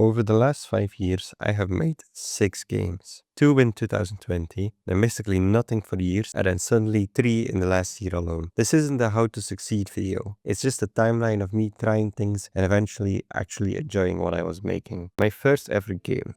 Over the last 5 years, I have made 6 games. 2 in 2020, then basically nothing for years, and then suddenly 3 in the last year alone. This isn't a how to succeed video, it's just a timeline of me trying things and eventually actually enjoying what I was making. My first ever game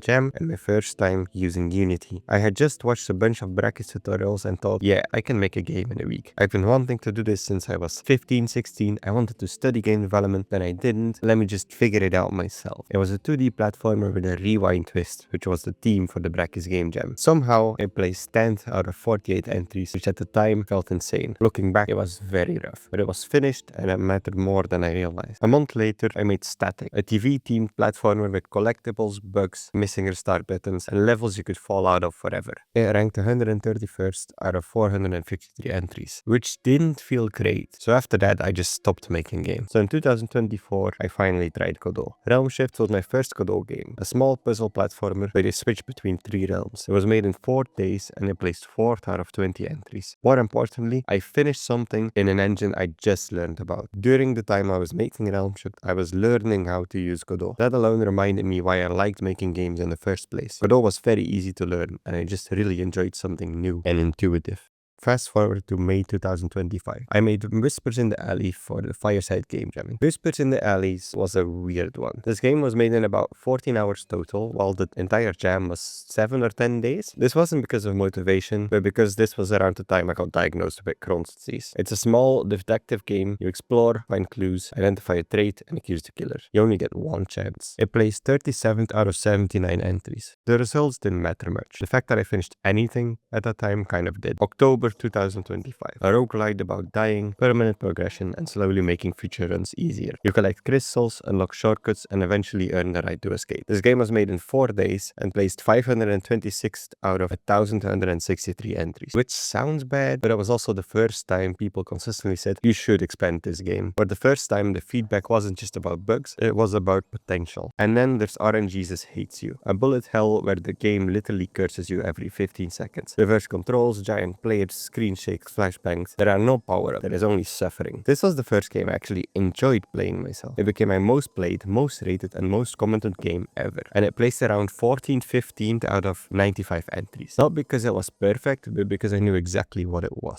jam, and my first time using Unity. I had just watched a bunch of brackets tutorials and thought, yeah, I can make a game in a week. I've been wanting to do this since I was 15, 16, I wanted to study game development, then I didn't, let me just figure it out myself. It was a 2D platformer with a rewind twist, which was the theme for the Brackets Game Jam. Somehow, I placed 10th out of 48 entries, which at the time felt insane. Looking back, it was very rough, but it was finished and it mattered more than I realized. A month later, I made Static, a TV-themed platformer with collectibles, bugs, missing restart buttons, and levels you could fall out of forever. It ranked 131st out of 453 entries, which didn't feel great. So after that, I just stopped making games. So in 2024, I finally tried Godot. Realm Shift was my first Godot game, a small puzzle platformer where you switch between 3 realms. It was made in 4 days and it placed 4th out of 20 entries. More importantly, I finished something in an engine I just learned about. During the time I was making Realm Shift, I was learning how to use Godot. That alone reminded me why I liked making games in the first place. Godot was very easy to learn and I just really enjoyed something new and intuitive. Fast forward to May 2025. I made Whispers in the Alley for the Fireside Game Jam. Whispers in the Alleys was a weird one. This game was made in about 14 hours total, while the entire jam was 7 or 10 days. This wasn't because of motivation, but because this was around the time I got diagnosed with Crohn's disease. It's a small detective game. You explore, find clues, identify a trait, and accuse the killer. You only get one chance. It placed 37th out of 79 entries. The results didn't matter much. The fact that I finished anything at that time kind of did. October 2025. A roguelite about dying, permanent progression, and slowly making future runs easier. You collect crystals, unlock shortcuts, and eventually earn the right to escape. This game was made in 4 days and placed 526th out of 1,263 entries. Which sounds bad, but it was also the first time people consistently said, you should expand this game. For the first time, the feedback wasn't just about bugs, it was about potential. And then there's RNGesus Hates You, a bullet hell where the game literally curses you every 15 seconds. Reverse controls, giant players, screen shakes, flashbangs. There are no power-ups, there is only suffering. This was the first game I actually enjoyed playing myself. It became my most played, most rated, and most commented game ever. And it placed around 14th, 15th out of 95 entries. Not because it was perfect, but because I knew exactly what it was.